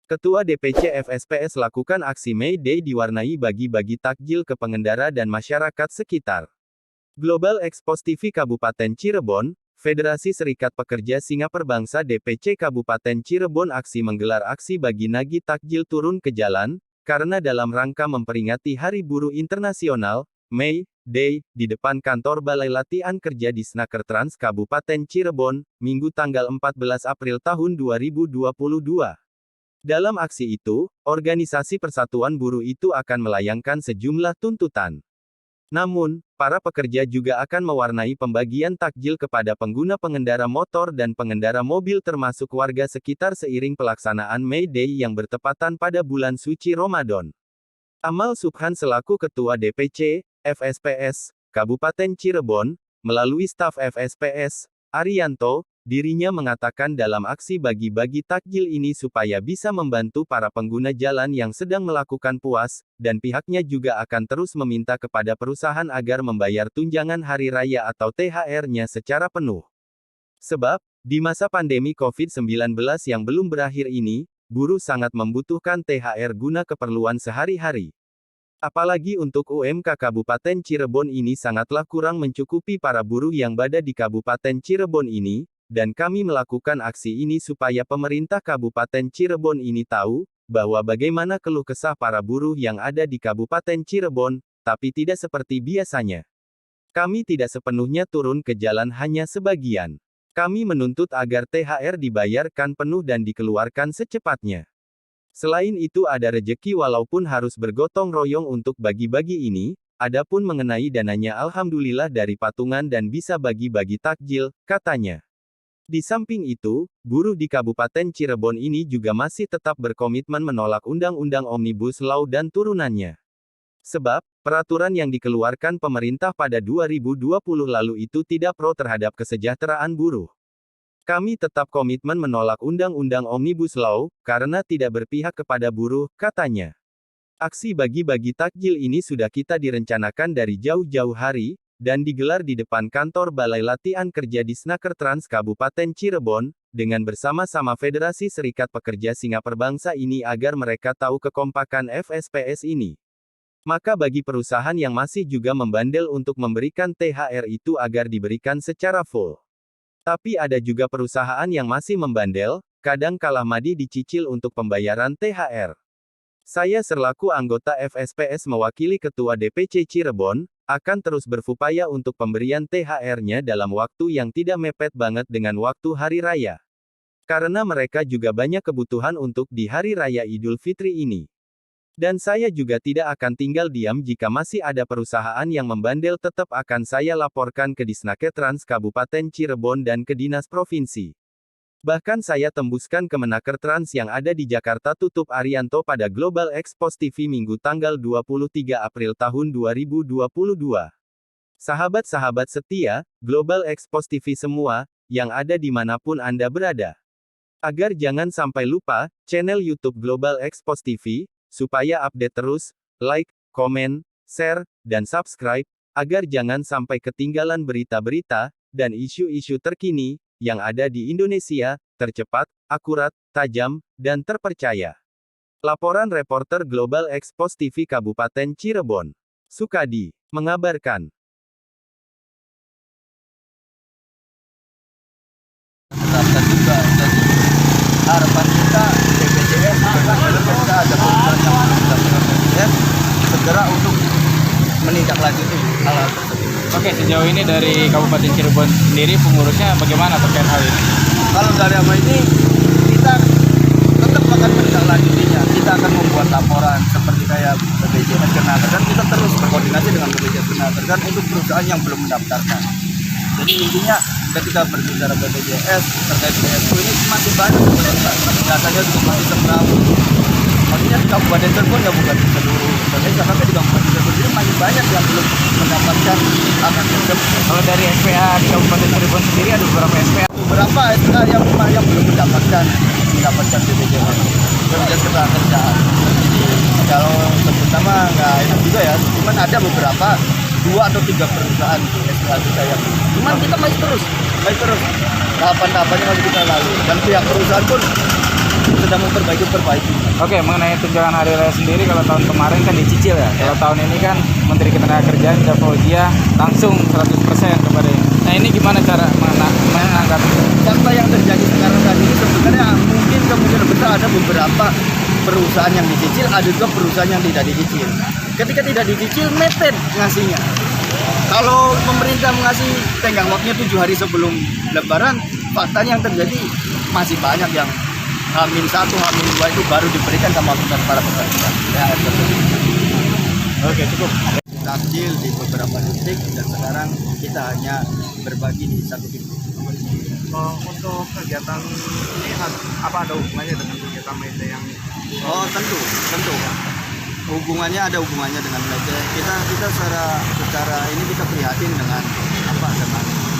Ketua DPC FSPS lakukan aksi May Day diwarnai bagi-bagi takjil ke pengendara dan masyarakat sekitar. Global Expos TV Kabupaten Cirebon, Federasi Serikat Pekerja Singaperbangsa DPC Kabupaten Cirebon aksi menggelar aksi bagi nagih takjil turun ke jalan, karena dalam rangka memperingati Hari Buruh Internasional, May Day, di depan kantor Balai Latihan Kerja di Snaker Trans Kabupaten Cirebon, Minggu tanggal 14 April tahun 2022. Dalam aksi itu, organisasi Persatuan Buruh itu akan melayangkan sejumlah tuntutan. Namun, para pekerja juga akan mewarnai pembagian takjil kepada pengguna pengendara motor dan pengendara mobil termasuk warga sekitar seiring pelaksanaan May Day yang bertepatan pada bulan suci Ramadan. Amal Subhan selaku Ketua DPC, FSPS, Kabupaten Cirebon, melalui staf FSPS, Arianto, dirinya mengatakan dalam aksi bagi-bagi takjil ini supaya bisa membantu para pengguna jalan yang sedang melakukan puas, dan pihaknya juga akan terus meminta kepada perusahaan agar membayar tunjangan hari raya atau THR-nya secara penuh. Sebab, di masa pandemi COVID-19 yang belum berakhir ini, buruh sangat membutuhkan THR guna keperluan sehari-hari. Apalagi untuk UMK Kabupaten Cirebon ini sangatlah kurang mencukupi para buruh yang berada di Kabupaten Cirebon ini, dan kami melakukan aksi ini supaya pemerintah Kabupaten Cirebon ini tahu, bahwa bagaimana keluh kesah para buruh yang ada di Kabupaten Cirebon, tapi tidak seperti biasanya. Kami tidak sepenuhnya turun ke jalan hanya sebagian. Kami menuntut agar THR dibayarkan penuh dan dikeluarkan secepatnya. Selain itu ada rejeki walaupun harus bergotong royong untuk bagi-bagi ini, adapun mengenai dananya alhamdulillah dari patungan dan bisa bagi-bagi takjil, katanya. Di samping itu, buruh di Kabupaten Cirebon ini juga masih tetap berkomitmen menolak Undang-Undang Omnibus Law dan turunannya. Sebab, peraturan yang dikeluarkan pemerintah pada 2020 lalu itu tidak pro terhadap kesejahteraan buruh. Kami tetap komitmen menolak Undang-Undang Omnibus Law, karena tidak berpihak kepada buruh, katanya. Aksi bagi-bagi takjil ini sudah kita direncanakan dari jauh-jauh hari, dan digelar di depan kantor Balai Latihan Kerja di Snaker Trans Kabupaten Cirebon, dengan bersama-sama Federasi Serikat Pekerja Singaperbangsa ini agar mereka tahu kekompakan FSPS ini. Maka bagi perusahaan yang masih juga membandel untuk memberikan THR itu agar diberikan secara full. Tapi ada juga perusahaan yang masih membandel, kadang kalah madih dicicil untuk pembayaran THR. Saya selaku anggota FSPS mewakili Ketua DPC Cirebon, akan terus berupaya untuk pemberian THR-nya dalam waktu yang tidak mepet banget dengan waktu Hari Raya. Karena mereka juga banyak kebutuhan untuk di Hari Raya Idul Fitri ini. Dan saya juga tidak akan tinggal diam jika masih ada perusahaan yang membandel tetap akan saya laporkan ke Disnaker Trans Kabupaten Cirebon dan ke Dinas Provinsi. Bahkan saya tembuskan ke Menaker Trans yang ada di Jakarta tutup Arianto pada Global Expos TV Minggu tanggal 23 April tahun 2022. Sahabat-sahabat setia, Global Expos TV semua, yang ada dimanapun Anda berada. Agar jangan sampai lupa, channel YouTube Global Expos TV, supaya update terus, like, komen, share, dan subscribe, agar jangan sampai ketinggalan berita-berita, dan isu-isu terkini, yang ada di Indonesia, tercepat, akurat, tajam, dan terpercaya. Laporan reporter Global Expos TV Kabupaten Cirebon, Sukadi, mengabarkan. Terapkan juga, dan harapan kita BPJS kita ada program yang mendapatkan BPJS segera untuk menindaklanjuti hal-hal tersebut. Oke, sejauh ini dari Kabupaten Cirebon sendiri pengurusnya bagaimana terkait hal ini? Kalau dari apa ini, kita tetap akan menindaklanjutinya. Kita akan membuat laporan seperti kayak BPJS Kenaker, dan kita terus berkoordinasi dengan BPJS Kenaker dan untuk perusahaan yang belum mendaftarkan. Jadi intinya ketika berbicara BPJS terkait PSU ini masih banyak sebenarnya. Datanya juga masih seberang. Maksudnya di Kabupaten Cirebon ya bukan di seluruh Indonesia, tapi di Kabupaten Cirebon ini masih banyak yang belum mendapatkan akan tersebut. Kalau dari SPA di Kabupaten Cirebon sendiri ada beberapa SPA. Beberapa SPA yang belum mendapatkan BPJS. BPJS Ketenagakerjaan. Jadi kalau sebut nama nggak enak juga ya. Cuman ada beberapa 2 atau 3 perusahaan di SPA kita yang. Cuman kita masih terus tahapan-tahapannya masih kita lalui. Dan pihak perusahaan pun sedang memperbaiki. Oke, mengenai tunjangan hari raya sendiri, kalau tahun kemarin kan dicicil ya. Kalau tahun ini kan Menteri Ketenagakerjaan Ida Fauzia langsung 100% kepada ini. Nah, ini gimana cara menanggapi? Fakta yang terjadi sekarang saat ini sebenarnya mungkin kemungkinan besar ada beberapa perusahaan yang dicicil, ada juga perusahaan yang tidak dicicil. Ketika tidak dicicil, mepet ngasihnya. Kalau pemerintah mengasih tenggang waktunya 7 hari sebelum Lebaran, faktanya yang terjadi masih banyak yang H-1, H-2 itu baru diberikan sama para pekerja. Oke, cukup. Takjil di beberapa titik dan sekarang kita hanya berbagi di satu titik. Untuk kegiatan ini apa ada hubungannya dengan kegiatan media yang Oh tentu. Ada hubungannya dengan media. Kita secara ini kita prihatin dengan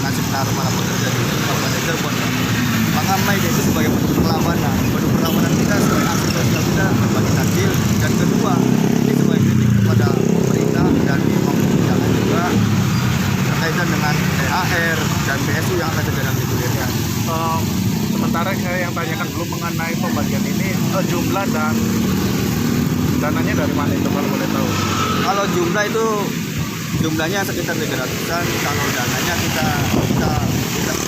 nasib para pekerja di Kabupaten Cirebon. Maka Mayday itu sebagai bentuk perlawanan kita sebagai aksi sosial kita berbagi takjil, dan kedua ini sebagai kritik kepada pemerintah dan pemerintahan juga berkaitan dengan THR dan BSU yang akan segera digulirkan. sementara saya yang tanyakan belum mengenai pembagian ini jumlah dan dananya dari mana itu kalau boleh tahu? Kalau jumlahnya sekitar 300-an, kalau dananya kita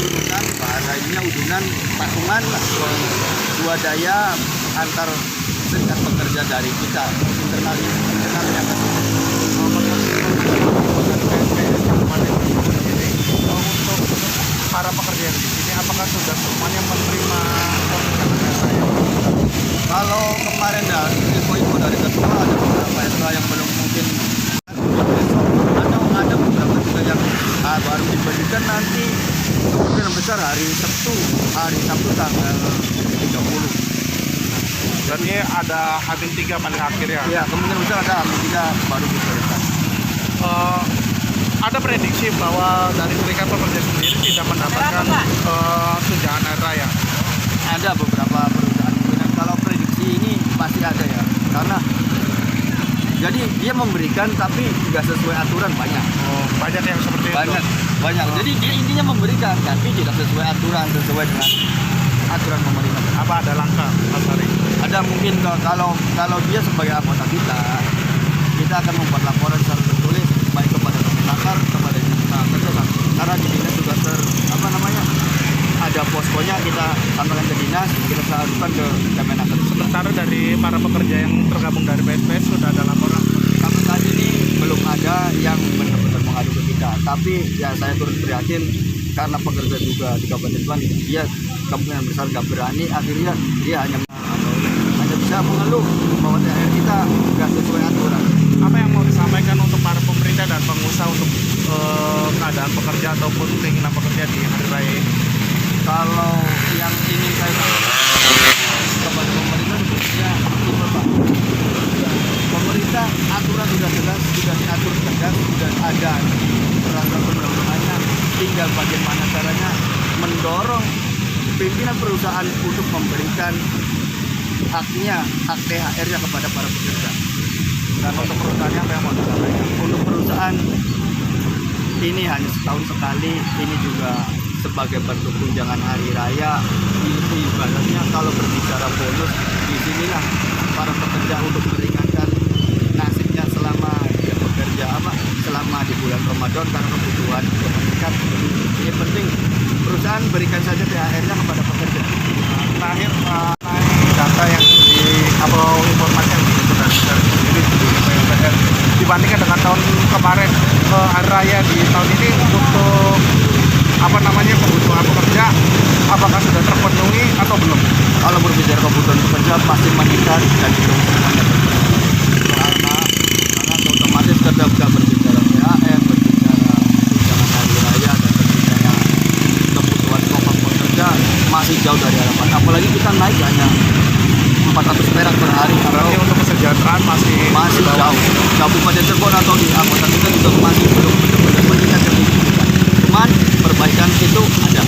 udunan, bahasa ininya udunan patungan swadaya antar serikat pekerja dari kita internalnya Untuk para pekerja yang di sini, apakah sudah semuanya menerima tunjangan saya? Kalau kemarin info dari ketua ada beberapa SK yang belum mungkin besok, ada beberapa juga yang baru diberikan nanti kemungkinan besar hari Sabtu tanggal 30. Berarti ada H-3 paling akhir ya? Ya, kemungkinan besar ada H-3 baru diberikan. Ada prediksi bahwa dari serikat pekerja sendiri tidak mendapatkan tunjangan hari raya. Ada beberapa perusahaan kemungkinan, kalau prediksi ini pasti ada ya, karena jadi dia memberikan tapi tidak sesuai aturan banyak. Banyak yang seperti itu. Banyak. Jadi dia intinya memberikan tapi tidak sesuai aturan, sesuai dengan aturan pemerintah. Apa ada langkah Mas Ari? Ada mungkin kalau dia sebagai anggota kita akan membuat laporan secara tertulis baik kepada Kemenaker, kepada kerja, karena di dinas juga ada poskonya, kita sampaikan ke dinas, kita salurkan ke Kemenaker. Sementara dari para pekerja yang tergabung dari PSPS sudah ada laporan. Sampai saat ini belum ada yang benar-benar mengadu ke kita, tapi ya saya turut prihatin karena pekerja juga di Kabupaten Tuan, dia kemungkinan besar nggak berani, akhirnya dia hanya bisa mengeluh bahwa THR kita nggak sesuai aturan. Apa yang mau disampaikan untuk para pemerintah dan pengusaha untuk keadaan pekerja ataupun keinginan pekerja di hari raya ini? Kalau yang ingin saya sampaikan kepada pemerintah sebetulnya simpel Pak. Pemerintah aturan sudah jelas, sudah diatur tegas, sudah ada peraturan perundang-undangannya, tinggal bagaimana caranya mendorong pimpinan perusahaan untuk memberikan hak THR-nya kepada para pekerja. Dan untuk perusahaannya apa yang mau disampaikan? Untuk perusahaan ini hanya setahun sekali, ini juga sebagai bentuk tunjangan hari raya. Itu ibaratnya kalau berbicara bonus, di sinilah para pekerja untuk meringankan nasibnya selama dia bekerja selama di bulan Ramadan karena kebutuhan meningkat. Ini penting perusahaan berikan saja THR-nya kepada pekerja. Terakhir data yang informasi yang sudah sendiri di PUPR dibandingkan dengan tahun kemarin, hari raya di tahun ini untuk kebutuhan pekerja apakah sudah terpenuhi atau belum? Kalau berbicara kebutuhan pekerja pasti meningkat dan itu karena otomatis kita berbicara THR, berbicara tunjangan hari raya dan berbicara kebutuhan pokok pekerja masih jauh dari harapan. Apalagi kita naik hanya 400 perak per hari. Berarti untuk kesejahteraan masih jauh. Kabupaten Cirebon atau di anggota kita juga masih belum benar-benar meningkat signifikan. Cuman perbaikan itu ada.